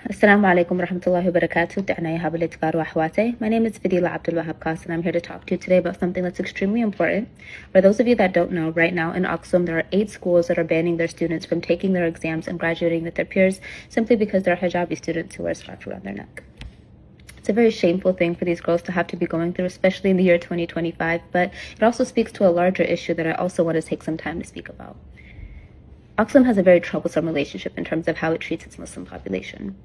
Assalamu alaikum warahmatullahi wabarakatuh. My name is Fedila Abdulwahhab and I'm here to talk to you today about something that's extremely important. For those of you that don't know, right now in Axum, there are 8 schools that are banning their students from taking their exams and graduating with their peers simply because they're hijabi students who wear scarf around their neck. It's a very shameful thing for these girls to have to be going through, especially in the year 2025, but it also speaks to a larger issue that I also want to take some time to speak about. Axum has a very troublesome relationship in terms of how it treats its Muslim population.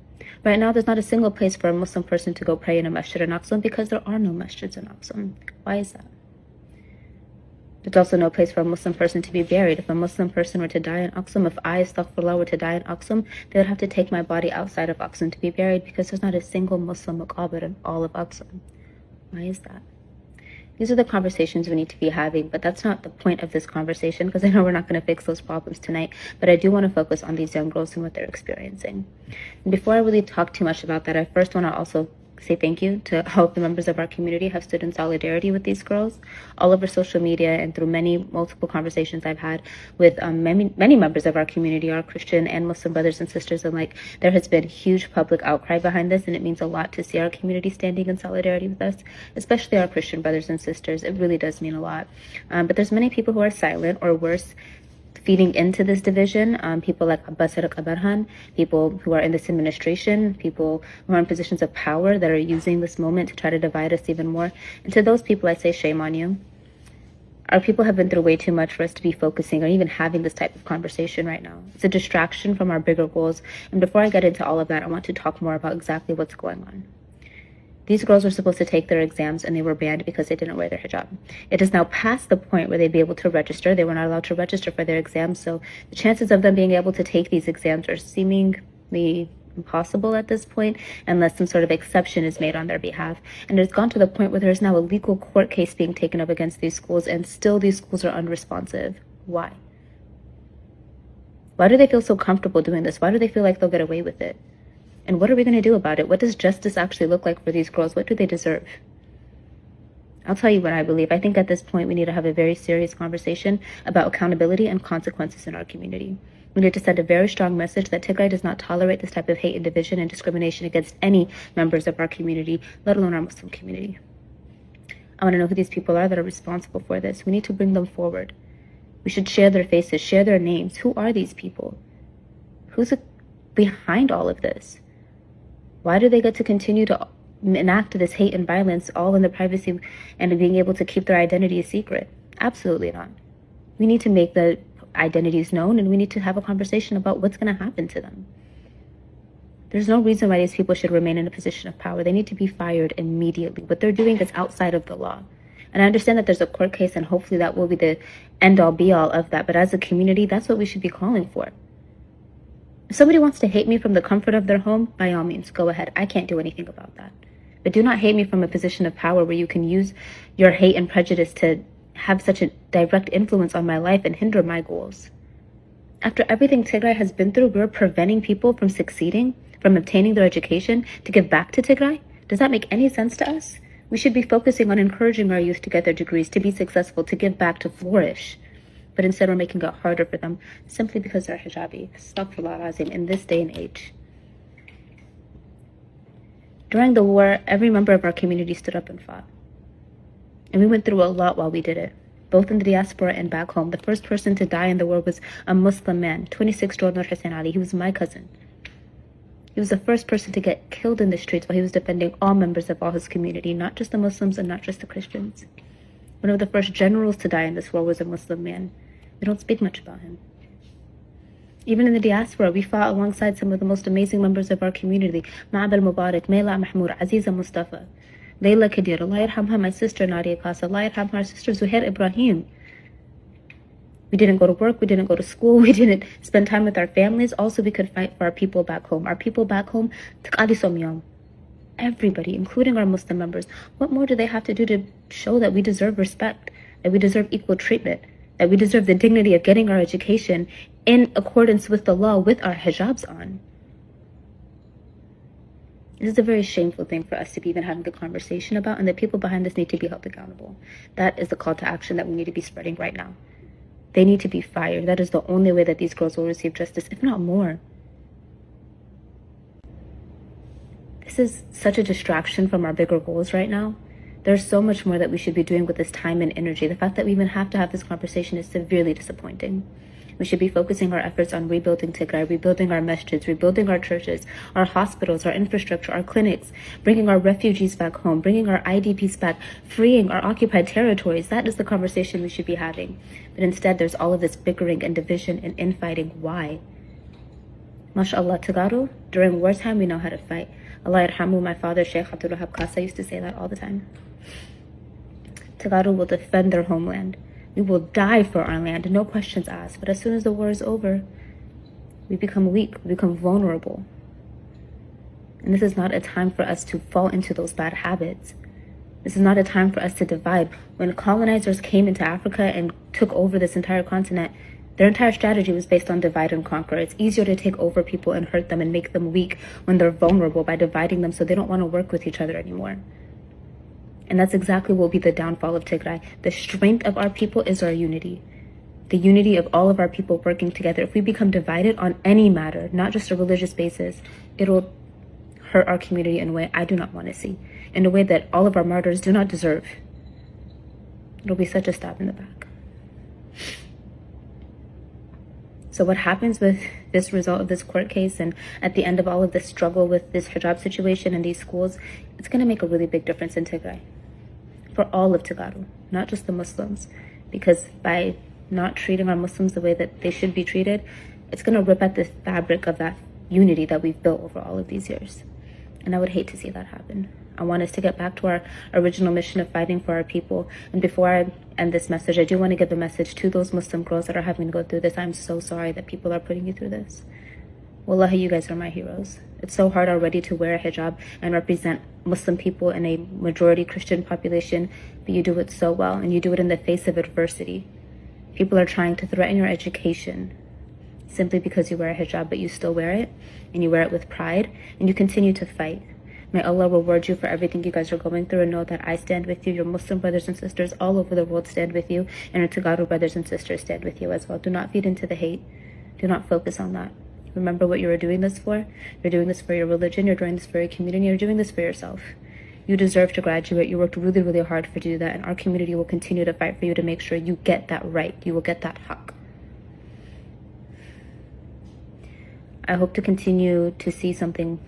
Right now, there's not a single place for a Muslim person to go pray in a masjid in Axum because there are no masjids in Axum. Why is that? There's also no place for a Muslim person to be buried. If a Muslim person were to die in Axum, if I, astaghfirullah, were to die in Axum, they would have to take my body outside of Axum to be buried because there's not a single Muslim maqabir in all of Axum. Why is that? These are the conversations we need to be having, but that's not the point of this conversation because I know we're not going to fix those problems tonight, but I do want to focus on these young girls and what they're experiencing. And before I really talk too much about that, I first want to also say thank you to all of the members of our community who have stood in solidarity with these girls. All over social media and through multiple conversations I've had with many members of our community, our Christian and Muslim brothers and sisters alike, there has been huge public outcry behind this, and it means a lot to see our community standing in solidarity with us, especially our Christian brothers and sisters. It really does mean a lot. But there's many people who are silent, or worse, feeding into this division, people like Abbas Abarhan, people who are in this administration, people who are in positions of power that are using this moment to try to divide us even more. And to those people, I say shame on you. Our people have been through way too much for us to be focusing or even having this type of conversation right now. It's a distraction from our bigger goals. And before I get into all of that, I want to talk more about exactly what's going on. These girls were supposed to take their exams and they were banned because they didn't wear their hijab. It is now past the point where they'd be able to register. They were not allowed to register for their exams, so the chances of them being able to take these exams are seemingly impossible at this point unless some sort of exception is made on their behalf. And it's gone to the point where there's now a legal court case being taken up against these schools, and still these schools are unresponsive. Why? Why do they feel so comfortable doing this? Why do they feel like they'll get away with it? And what are we going to do about it? What does justice actually look like for these girls? What do they deserve? I'll tell you what I believe. I think at this point we need to have a very serious conversation about accountability and consequences in our community. We need to send a very strong message that Tigray does not tolerate this type of hate and division and discrimination against any members of our community, let alone our Muslim community. I want to know who these people are that are responsible for this. We need to bring them forward. We should share their faces, share their names. Who are these people? Who's behind all of this? Why do they get to continue to enact this hate and violence all in the privacy and being able to keep their identity a secret? Absolutely not. We need to make the identities known, and we need to have a conversation about what's going to happen to them. There's no reason why these people should remain in a position of power. They need to be fired immediately. What they're doing is outside of the law. And I understand that there's a court case, and hopefully that will be the end-all be-all of that. But as a community, that's what we should be calling for. If somebody wants to hate me from the comfort of their home, by all means, go ahead. I can't do anything about that. But do not hate me from a position of power where you can use your hate and prejudice to have such a direct influence on my life and hinder my goals. After everything Tigray has been through, we're preventing people from succeeding, from obtaining their education, to give back to Tigray? Does that make any sense to us? We should be focusing on encouraging our youth to get their degrees, to be successful, to give back, to flourish. But instead we're making it harder for them simply because they're hijabi. Astaghfirullah azim, in this day and age. During the war, every member of our community stood up and fought. And we went through a lot while we did it, both in the diaspora and back home. The first person to die in the war was a Muslim man, 26-year-old Nur Hussein Ali. He was my cousin. He was the first person to get killed in the streets while he was defending all members of all his community, not just the Muslims and not just the Christians. One of the first generals to die in this war was a Muslim man. We don't speak much about him. Even in the diaspora, we fought alongside some of the most amazing members of our community. Ma'abal Mubarak, Mayla Mahmoud, Aziza Mustafa, Layla Kadir, Allah yarhamha, my sister Nadia Kasa, Allah yarhamha, our sister Zuhair Ibrahim. We didn't go to work, we didn't go to school, we didn't spend time with our families. Also, we could fight for our people back home. Our people back home, Taqali Somyam. Everybody, including our Muslim members. What more do they have to do to show that we deserve respect, that we deserve equal treatment, that we deserve the dignity of getting our education in accordance with the law with our hijabs on? This is a very shameful thing for us to be even having the conversation about, and the people behind this need to be held accountable. That is the call to action that we need to be spreading right now. They need to be fired. That is the only way that these girls will receive justice, if not more. this is such a distraction from our bigger goals right now. There's so much more that we should be doing with this time and energy. The fact that we even have to have this conversation is severely disappointing. We should be focusing our efforts on rebuilding Tigray, rebuilding our masjids, rebuilding our churches, our hospitals, our infrastructure, our clinics, bringing our refugees back home, bringing our IDPs back, freeing our occupied territories. That is the conversation we should be having. But instead, there's all of this bickering and division and infighting. Why? MashaAllah, Tagaru, during wartime, we know how to fight. Allah yarhamu, my father, Sheikh Abdulwahhab used to say that all the time. Tagaru will defend their homeland. We will die for our land, no questions asked. But as soon as the war is over, we become weak, we become vulnerable. And this is not a time for us to fall into those bad habits. This is not a time for us to divide. When colonizers came into Africa and took over this entire continent, their entire strategy was based on divide and conquer. It's easier to take over people and hurt them and make them weak when they're vulnerable by dividing them so they don't want to work with each other anymore. And that's exactly what will be the downfall of Tigray. The strength of our people is our unity. The unity of all of our people working together. If we become divided on any matter, not just a religious basis, it'll hurt our community in a way I do not want to see. In a way that all of our martyrs do not deserve. It'll be such a stab in the back. So what happens with this result of this court case and at the end of all of this struggle with this hijab situation in these schools, it's going to make a really big difference in Tigray. For all of Tigray, not just the Muslims. Because by not treating our Muslims the way that they should be treated, it's going to rip at the fabric of that unity that we've built over all of these years. And I would hate to see that happen. I want us to get back to our original mission of fighting for our people. And before I end this message, I do want to give a message to those Muslim girls that are having to go through this. I'm so sorry that people are putting you through this. Wallahi, you guys are my heroes. It's so hard already to wear a hijab and represent Muslim people in a majority Christian population, but you do it so well, and you do it in the face of adversity. People are trying to threaten your education simply because you wear a hijab, but you still wear it, and you wear it with pride, and you continue to fight. May Allah reward you for everything you guys are going through, and know that I stand with you. Your Muslim brothers and sisters all over the world stand with you, and our Tagaru brothers and sisters stand with you as well. Do not feed into the hate. Do not focus on that. Remember what you are doing this for. You're doing this for your religion. You're doing this for your community. You're doing this for yourself. You deserve to graduate. You worked really, really hard to do that, and our community will continue to fight for you to make sure you get that right. You will get that haq. I hope to continue to see something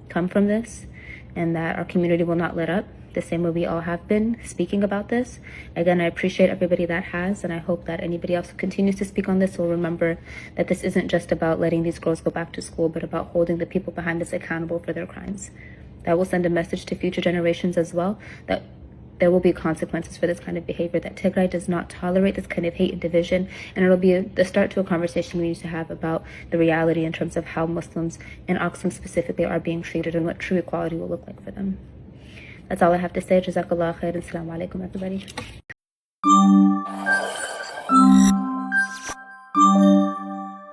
come from this, and that our community will not let up the same way we all have been speaking about this. Again, I appreciate everybody that has, and I hope that anybody else who continues to speak on this will remember that this isn't just about letting these girls go back to school, but about holding the people behind this accountable for their crimes. That will send a message to future generations as well, that there will be consequences for this kind of behavior, that Tigray does not tolerate this kind of hate and division, and it'll be the start to a conversation we need to have about the reality in terms of how Muslims in Axum specifically are being treated and what true equality will look like for them. That's all I have to say. Jazakallah khair and assalamu alaikum, everybody.